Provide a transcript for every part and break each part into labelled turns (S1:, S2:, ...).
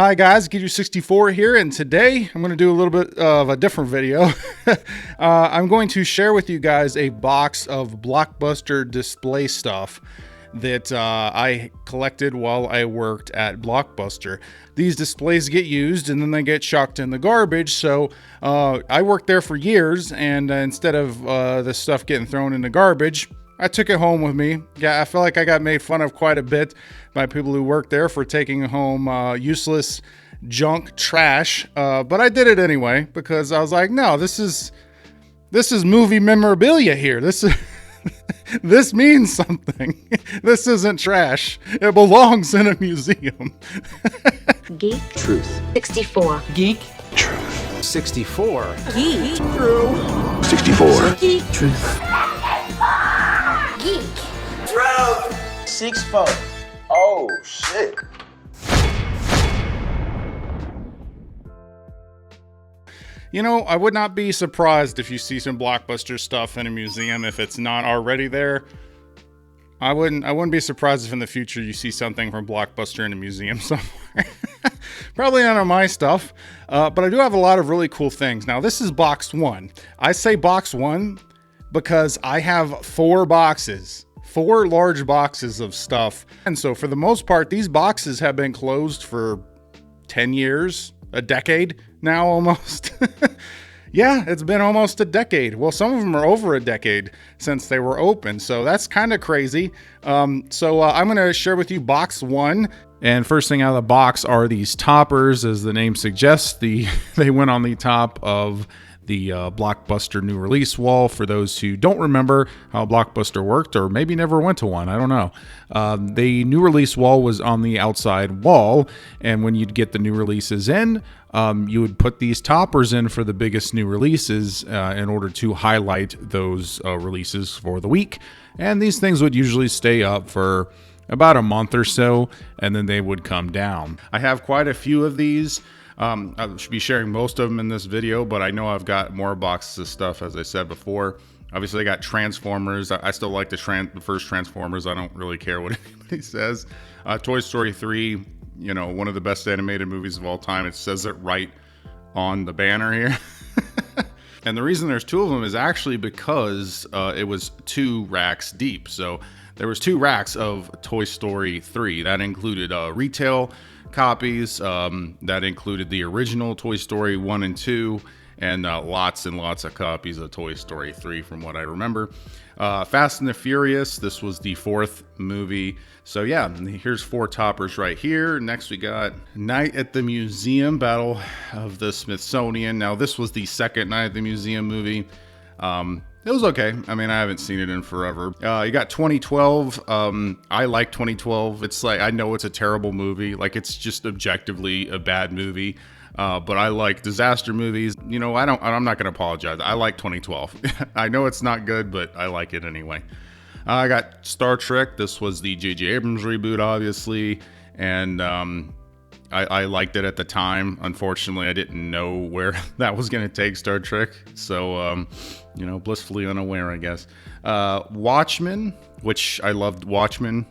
S1: Hi guys, Giju64 here, and today I'm going to do a little bit of a different video. I'm going to share with you guys a box of Blockbuster display stuff that I collected while I worked at Blockbuster. These displays get used and then they get chucked in the garbage, so I worked there for years, and instead of this stuff getting thrown in the garbage, I took it home with me. Yeah, I feel like I got made fun of quite a bit by people who work there for taking home useless junk trash, but I did it anyway because I was like, no, this is movie memorabilia here. This is this means something. This isn't trash. It belongs in a museum.
S2: Geek.
S3: Truth.
S2: 64.
S3: Geek. Truth. 64.
S2: Geek.
S3: True. 64.
S2: Geek.
S3: Truth.
S2: Geek.
S3: Truth. 64. Oh, shit.
S1: You know, I would not be surprised if you see some Blockbuster stuff in a museum if it's not already there. I wouldn't be surprised if in the future you see something from Blockbuster in a museum somewhere. Probably none of my stuff, but I do have a lot of really cool things. Now, this is box one. I say box one because I have four large boxes of stuff. And so for the most part, these boxes have been closed for 10 years, a decade now almost. Yeah, it's been almost a decade. Well, some of them are over a decade since they were open, so that's kind of crazy. So I'm going to share with you box one. And first thing out of the box are these toppers. As the name suggests, they went on the top of the Blockbuster new release wall. For those who don't remember how Blockbuster worked, or maybe never went to one, I don't know. The new release wall was on the outside wall, and when you'd get the new releases in, you would put these toppers in for the biggest new releases in order to highlight those releases for the week. And these things would usually stay up for about a month or so, and then they would come down. I have quite a few of these. I should be sharing most of them in this video, but I know I've got more boxes of stuff, as I said before. Obviously, I got Transformers. I still like the first Transformers. I don't really care what anybody says. Toy Story 3, you know, one of the best animated movies of all time. It says it right on the banner here. And the reason there's two of them is actually because it was 2 racks deep. So there was 2 racks of Toy Story 3. That included retail copies, that included the original Toy Story 1 and 2, and lots and lots of copies of Toy Story 3 from what I remember. Fast and the Furious, this was the 4th movie. So yeah, here's 4 toppers right here. Next we got Night at the Museum, Battle of the Smithsonian. Now this was the 2nd Night at the Museum movie. It was okay. I mean, I haven't seen it in forever. You got 2012. I like 2012. It's like, I know it's a terrible movie. Like, it's just objectively a bad movie. But I like disaster movies. You know, I'm not going to apologize. I like 2012. I know it's not good, but I like it anyway. I got Star Trek. This was the J.J. Abrams reboot, obviously. And I liked it at the time. Unfortunately, I didn't know where that was going to take Star Trek. So, you know, blissfully unaware, I guess. Watchmen, which I loved Watchmen.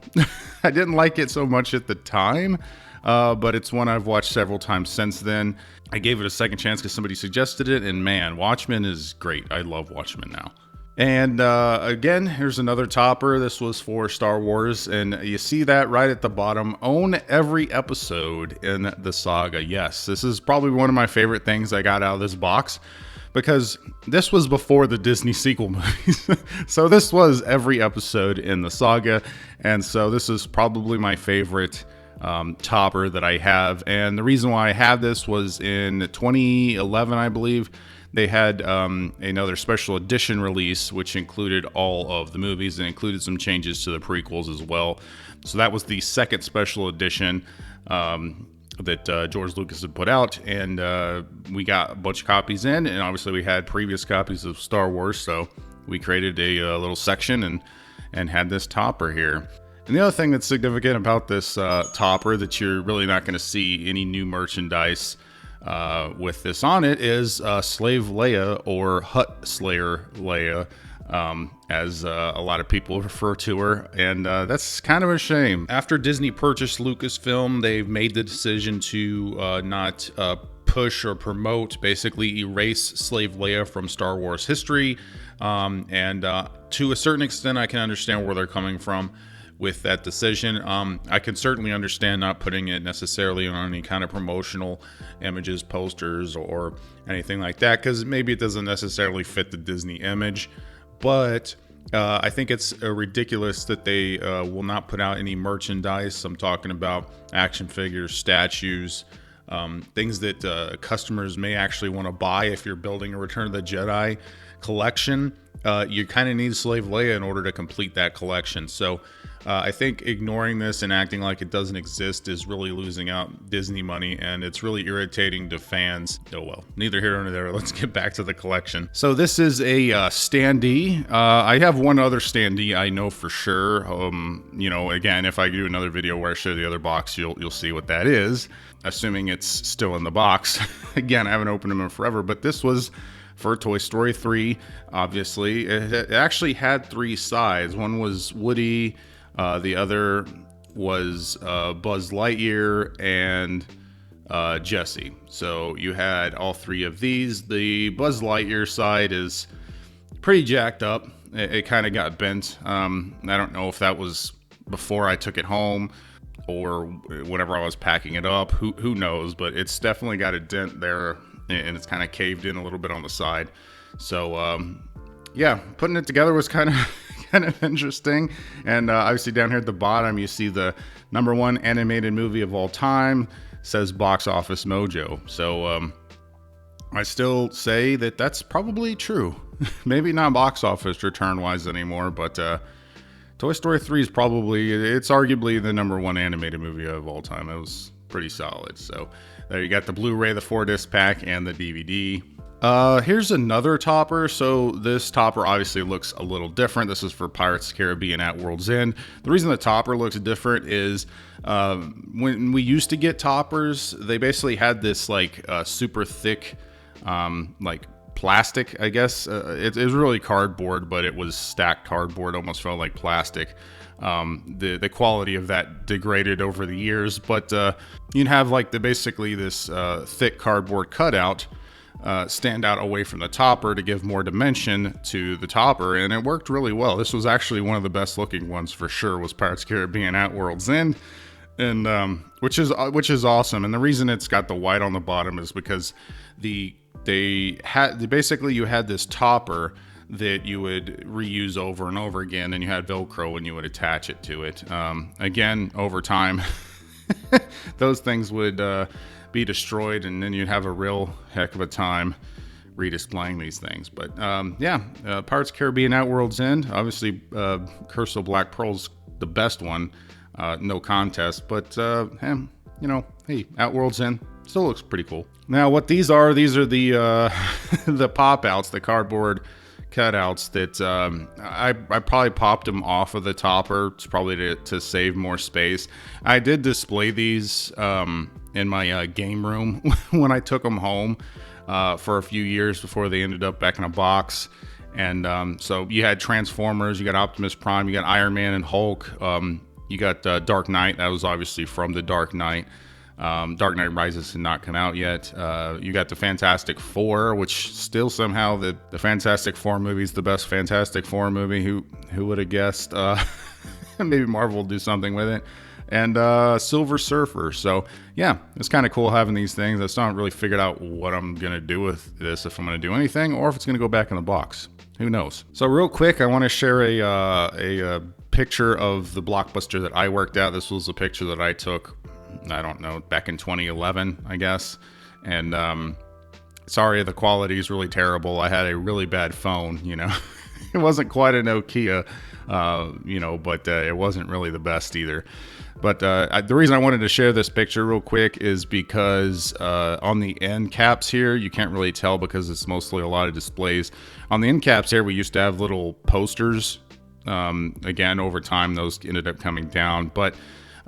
S1: I didn't like it so much at the time, but it's one I've watched several times since then. I gave it a second chance because somebody suggested it, and man, Watchmen is great. I love Watchmen now. And again, here's another topper. This was for Star Wars, and you see that right at the bottom. Own every episode in the saga. Yes, this is probably one of my favorite things I got out of this box, because this was before the Disney sequel movies. So this was every episode in the saga, and so this is probably my favorite topper that I have. And the reason why I have this was in 2011, I believe. They had another special edition release, which included all of the movies and included some changes to the prequels as well. So that was the 2nd special edition that George Lucas had put out, and we got a bunch of copies in, and obviously we had previous copies of Star Wars, so we created a little section and had this topper here. And the other thing that's significant about this topper that you're really not going to see any new merchandise with this on it is Slave Leia, or Hut Slayer Leia. as a lot of people refer to her, and that's kind of a shame. After Disney purchased Lucasfilm, they've made the decision to not push or promote, basically erase Slave Leia from Star Wars history, and to a certain extent I can understand where they're coming from with that decision. I can certainly understand not putting it necessarily on any kind of promotional images, posters, or anything like that, because maybe it doesn't necessarily fit the Disney image. But I think it's ridiculous that they will not put out any merchandise. I'm talking about action figures, statues, things that customers may actually want to buy. If you're building a Return of the Jedi collection, you kind of need Slave Leia in order to complete that collection. So I think ignoring this and acting like it doesn't exist is really losing out Disney money, and it's really irritating to fans. Oh well, neither here nor there. Let's get back to the collection. So this is a standee. I have one other standee I know for sure. Again, if I do another video where I show the other box, you'll see what that is, assuming it's still in the box. Again, I haven't opened them in forever, but this was for Toy Story 3, obviously. It actually had 3 sides. One was Woody, the other was Buzz Lightyear, and Jessie. So you had all 3 of these. The Buzz Lightyear side is pretty jacked up. It kind of got bent. I don't know if that was before I took it home or whenever I was packing it up. Who knows? But it's definitely got a dent there, and it's kind of caved in a little bit on the side. So yeah, putting it together was kind of interesting. And obviously down here at the bottom you see the #1 animated movie of all time, says Box Office Mojo. So I still say that that's probably true. Maybe not box office return wise anymore, but Toy Story 3 is it's arguably the #1 animated movie of all time. It was pretty solid. So there you got the Blu-ray, the 4-disc pack, and the DVD. Here's another topper. So this topper obviously looks a little different. This is for Pirates of the Caribbean at World's End. The reason the topper looks different is when we used to get toppers, they basically had this like super thick like plastic, I guess. It was really cardboard, but it was stacked cardboard, almost felt like plastic. The quality of that degraded over the years, but you'd have like basically this thick cardboard cutout stand out away from the topper to give more dimension to the topper, and it worked really well. This was actually one of the best looking ones for sure, was Pirates of the Caribbean at World's End, and which is awesome. And the reason it's got the white on the bottom is because you had this topper that you would reuse over and over again, and you had Velcro and you would attach it to it. Again, over time, those things would be destroyed, and then you'd have a real heck of a time redisplaying these things. But yeah, Pirates of the Caribbean at World's End. Obviously, Curse of Black Pearl's the best one, no contest. But hey, at World's End still looks pretty cool. Now, what these are the the pop outs, the cardboard cutouts that I probably popped them off of the topper. It's probably to save more space. I did display these in my game room when I took them home for a few years before they ended up back in a box. And so you had Transformers, you got Optimus Prime, you got Iron Man and Hulk, you got Dark Knight. That was obviously from the Dark Knight. Dark Knight Rises had not come out yet. You got the Fantastic Four, which still somehow the Fantastic Four movie is the best Fantastic Four movie. Who would have guessed? Maybe Marvel will do something with it. And Silver Surfer. So yeah, it's kind of cool having these things. I still haven't really figured out what I'm gonna do with this, if I'm gonna do anything or if it's gonna go back in the box. Who knows? So real quick, I want to share a picture of the Blockbuster that I worked at. This was a picture that I took, I don't know, back in 2011, I guess. And sorry, the quality is really terrible. I had a really bad phone, It wasn't quite a Nokia, but it wasn't really the best either. But the reason I wanted to share this picture real quick is because on the end caps here, you can't really tell because it's mostly a lot of displays. On the end caps here, we used to have little posters. Again, over time, those ended up coming down. But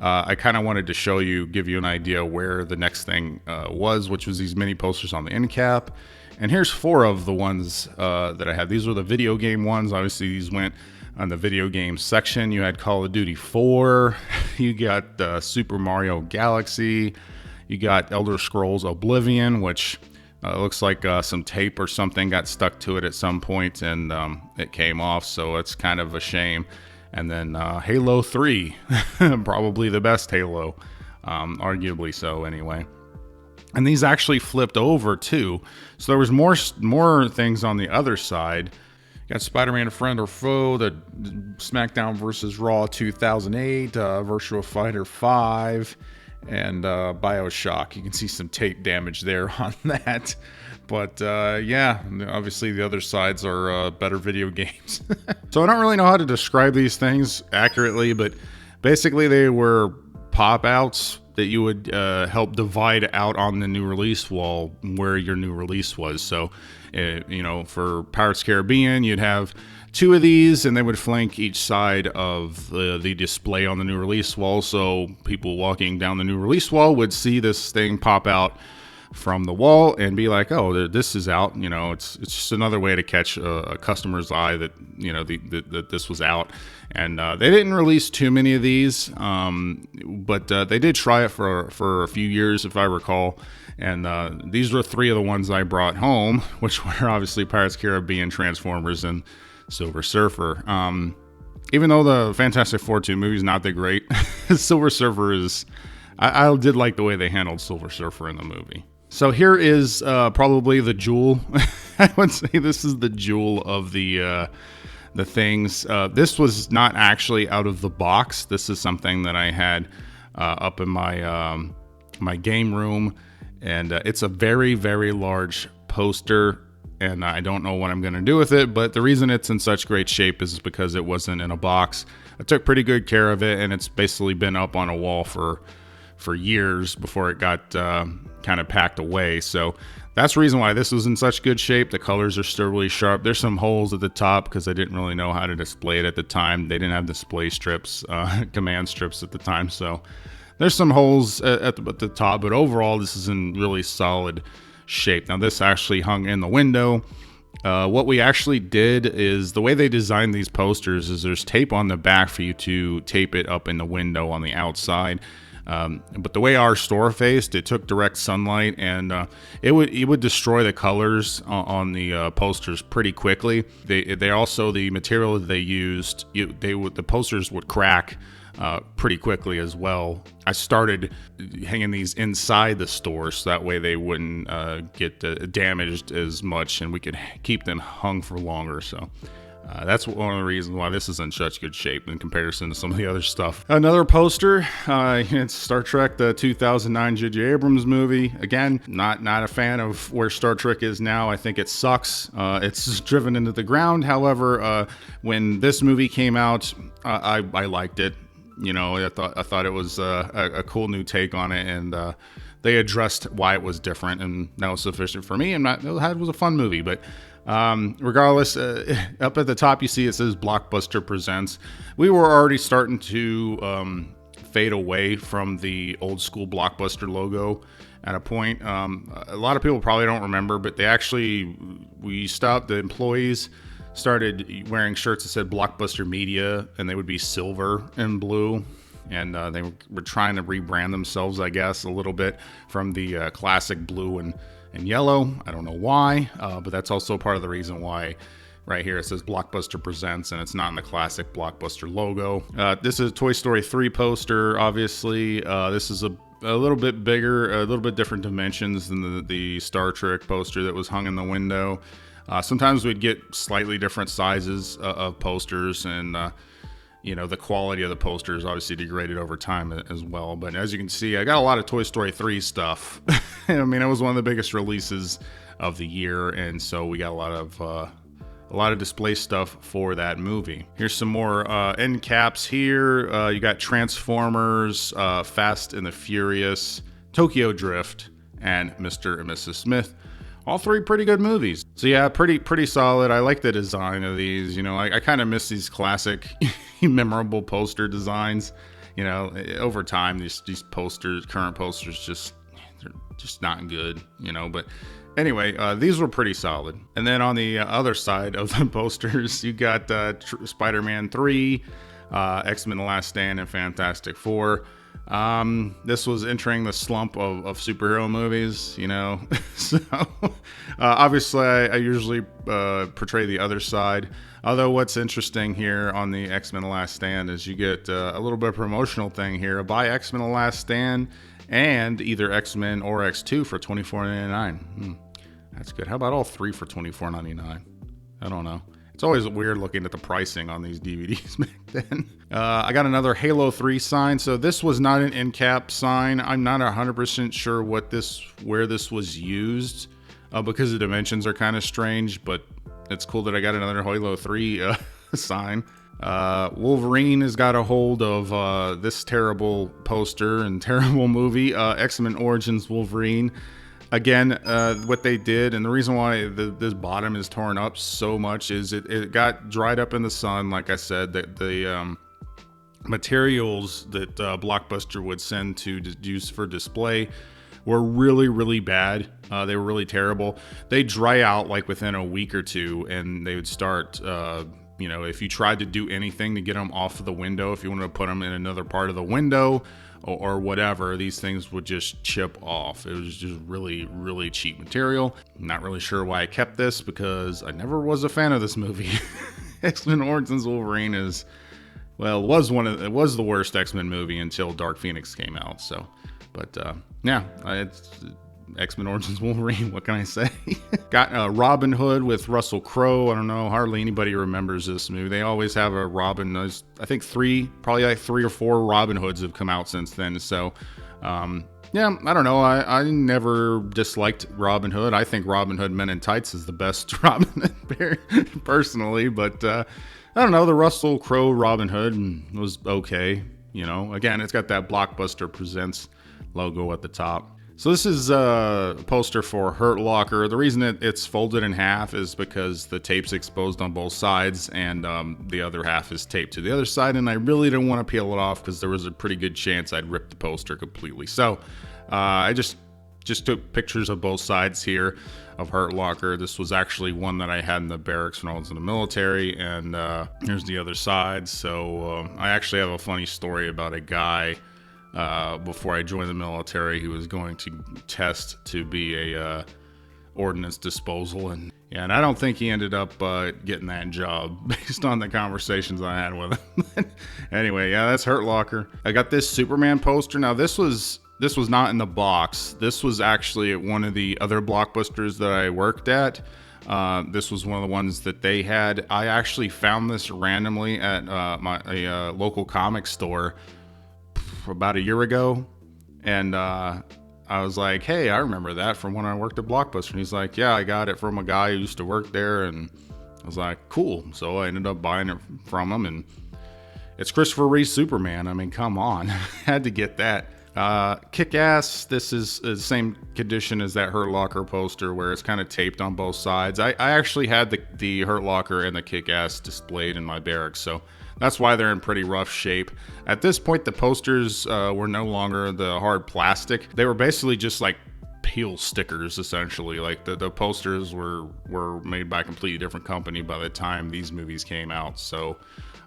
S1: I kind of wanted to give you an idea where the next thing was, which was these mini posters on the end cap. And here's 4 of the ones that I had. These were the video game ones. Obviously, these went on the video game section. You had Call of Duty 4. You got Super Mario Galaxy. You got Elder Scrolls Oblivion, which looks like some tape or something got stuck to it at some point, and it came off, so it's kind of a shame. And then Halo 3, probably the best Halo, arguably so anyway. And these actually flipped over too, so there was more things on the other side. You got Spider-Man Friend or Foe, the SmackDown vs. Raw 2008, Virtua Fighter 5, and BioShock. You can see some tape damage there on that. But yeah, obviously the other sides are better video games. So I don't really know how to describe these things accurately, but basically they were pop-outs that you would help divide out on the new release wall where your new release was. So, for Pirates Caribbean, you'd have 2 of these, and they would flank each side of the display on the new release wall. So people walking down the new release wall would see this thing pop out from the wall and be like, oh, this is out. It's just another way to catch a customer's eye that that this was out. And they didn't release too many of these, but they did try it for a few years, if I recall. And these were 3 of the ones I brought home, which were obviously Pirates Caribbean, Transformers, and Silver Surfer. Even though the Fantastic Four 2 movie is not that great, Silver Surfer is... I did like the way they handled Silver Surfer in the movie. So here is probably the jewel. I would say this is the jewel of the things. This was not actually out of the box. This is something that I had up in my my game room, and it's a very, very large poster. And I don't know what I'm going to do with it, but the reason it's in such great shape is because it wasn't in a box. I took pretty good care of it, and it's basically been up on a wall for years before it got kind of packed away. So that's the reason why this was in such good shape. The colors are still really sharp. There's some holes at the top because I didn't really know how to display it at the time. They didn't have display strips, command strips at the time. So there's some holes at the top, but overall this is in really solid shape. Now this actually hung in the window. What we actually did is, the way they designed these posters is there's tape on the back for you to tape it up in the window on the outside. But the way our store faced, it took direct sunlight, and it would destroy the colors on the posters pretty quickly. They also, the material that they used, the posters would crack pretty quickly as well. I started hanging these inside the store so that way they wouldn't get damaged as much, and we could keep them hung for longer. So that's one of the reasons why this is in such good shape in comparison to some of the other stuff. Another poster, it's Star Trek, the 2009 J.J. Abrams movie. Again, not a fan of where Star Trek is now. I think it sucks. It's driven into the ground. However, when this movie came out, I liked it. I thought it was a cool new take on it, and they addressed why it was different, and that was sufficient for me. And it was a fun movie, but regardless, up at the top you see it says Blockbuster Presents. We were already starting to fade away from the old school Blockbuster logo at a point. A lot of people probably don't remember, but the employees started wearing shirts that said Blockbuster Media, and they would be silver and blue, and they were trying to rebrand themselves, I guess, a little bit from the classic blue and yellow. I don't know why, but that's also part of the reason why right here it says Blockbuster Presents, and it's not in the classic Blockbuster logo. This is a Toy Story 3 poster, obviously. This is a little bit bigger, a little bit different dimensions than the Star Trek poster that was hung in the window. Sometimes we'd get slightly different sizes of posters, and the quality of the posters obviously degraded over time as well. But as you can see, I got a lot of Toy Story 3 stuff. I mean, it was one of the biggest releases of the year, and so we got a lot of display stuff for that movie. Here's some more end caps here. You got Transformers, Fast and the Furious, Tokyo Drift, and Mr. and Mrs. Smith. All 3 pretty good movies. So yeah, pretty solid. I like the design of these. I kind of miss these classic, memorable poster designs. you know, over time, these posters, current posters, they're just not good, you know. But anyway, these were pretty solid. And then on the other side of the posters, you got Spider-Man 3, X-Men: The Last Stand, and Fantastic Four. This was entering the slump of superhero movies, you know. So obviously I usually portray the other side. Although what's interesting here on the X-Men: The Last Stand is you get a little bit of promotional thing here. Buy X-Men: The Last Stand and either X-Men or X2 for $24.99. That's good. How about all three for $24.99? I don't know. It's always weird looking at the pricing on these DVDs back then. I got another Halo 3 sign. So this was not an end cap sign. I'm not 100% sure where this was used because the dimensions are kind of strange, but it's cool that I got another Halo 3 sign. Wolverine has got a hold of this terrible poster and terrible movie, X-Men Origins Wolverine. Again, what they did, and the reason why this bottom is torn up so much is it got dried up in the sun. Like I said, that the materials that Blockbuster would send to use for display were really, really bad. They were really terrible. They dry out like within a week or two, and they would start, you know, if you tried to do anything to get them off of the window, if you wanted to put them in another part of the window, or whatever, these things would just chip off. It was just really, really cheap material. I'm not really sure why I kept this because I never was a fan of this movie. X-Men Origins Wolverine it was the worst X-Men movie until Dark Phoenix came out. So, but yeah, it's X-Men Origins Wolverine. What can I say? Got Robin Hood with Russell Crowe. I don't know. Hardly anybody remembers this movie. They always have a Robin. I think probably like 3 or 4 Robin Hoods have come out since then. So, yeah, I don't know. I never disliked Robin Hood. I think Robin Hood Men in Tights is the best Robin Hood personally. But I don't know. The Russell Crowe Robin Hood was okay. You know, again, it's got that Blockbuster Presents logo at the top. So this is a poster for Hurt Locker. The reason it's folded in half is because the tape's exposed on both sides and the other half is taped to the other side. And I really didn't want to peel it off because there was a pretty good chance I'd rip the poster completely. So I just took pictures of both sides here of Hurt Locker. This was actually one that I had in the barracks when I was in the military. And here's the other side. So I actually have a funny story about a guy before I joined the military. He was going to test to be a ordnance disposal, and I don't think he ended up getting that job based on the conversations I had with him. Anyway, yeah, that's Hurt Locker. I got this Superman poster. Now this was not in the box. This was actually at one of the other Blockbusters that I worked at. This was one of the ones that they had. I actually found this randomly at a local comic store about a year ago, and I was like, hey, I remember that from when I worked at Blockbuster. And he's like, yeah, I got it from a guy who used to work there. And I was like, cool. So I ended up buying it from him, and it's Christopher Reeve's Superman. I mean, come on. Had to get that. Kick-Ass, this is the same condition as that Hurt Locker poster where it's kind of taped on both sides. I actually had the Hurt Locker and the Kick-Ass displayed in my barracks, so that's why they're in pretty rough shape. At this point, the posters were no longer the hard plastic. They were basically just like peel stickers, essentially. Like the posters were made by a completely different company by the time these movies came out. So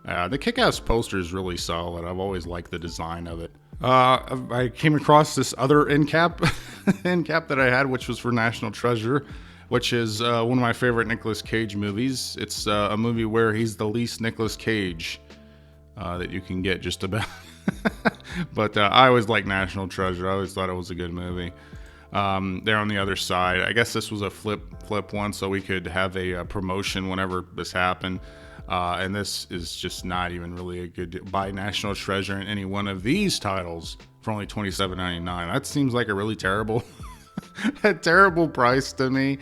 S1: the Kick-Ass poster is really solid. I've always liked the design of it. I came across this other end cap that I had, which was for National Treasure, which is one of my favorite Nicolas Cage movies. It's a movie where he's the least Nicolas Cage that you can get just about. But I always liked National Treasure. I always thought it was a good movie. There on the other side, I guess this was a flip one, so we could have a promotion whenever this happened. And this is just not even really a good buy National Treasure in any one of these titles for only $27.99. That seems like a really terrible, a terrible price to me.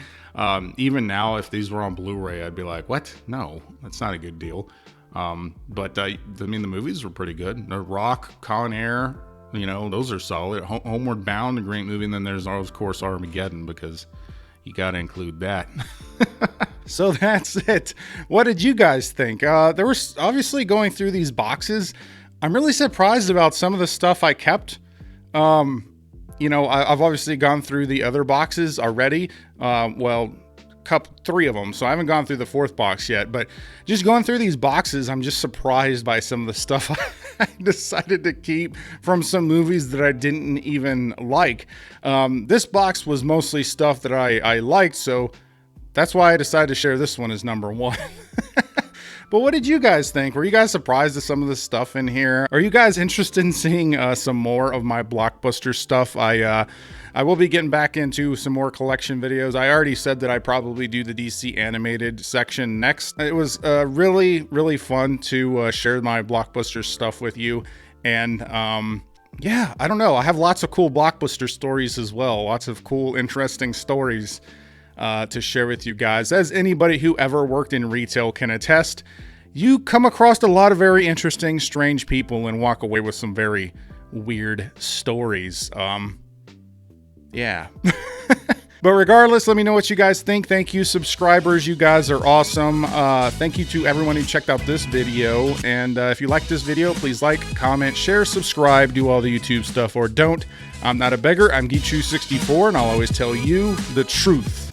S1: Even now, if these were on Blu-ray, I'd be like, what? No, that's not a good deal. But I mean, the movies were pretty good. The Rock, Con Air, those are solid. Homeward Bound, a great movie. And then there's, of course, Armageddon, because you got to include that. So that's it. What did you guys think? There was obviously going through these boxes. I'm really surprised about some of the stuff I kept. You know, I've obviously gone through the other boxes already. Well, three of them, so I haven't gone through the fourth box yet, but just going through these boxes, I'm just surprised by some of the stuff I decided to keep from some movies that I didn't even like. This box was mostly stuff that I liked, so that's why I decided to share this one as number one. But what did you guys think? Were you guys surprised at some of the stuff in here? Are you guys interested in seeing some more of my Blockbuster stuff? I will be getting back into some more collection videos. I already said that I'd probably do the DC animated section next. It was really, really fun to share my Blockbuster stuff with you. And yeah, I don't know. I have lots of cool Blockbuster stories as well. Lots of cool, interesting stories to share with you guys. As anybody who ever worked in retail can attest, you come across a lot of very interesting, strange people and walk away with some very weird stories. Yeah. But regardless, let me know what you guys think. Thank you, subscribers. You guys are awesome. Thank you to everyone who checked out this video. And if you like this video, please like, comment, share, subscribe, do all the YouTube stuff, or don't. I'm not a beggar. I'm Geechu64, and I'll always tell you the truth.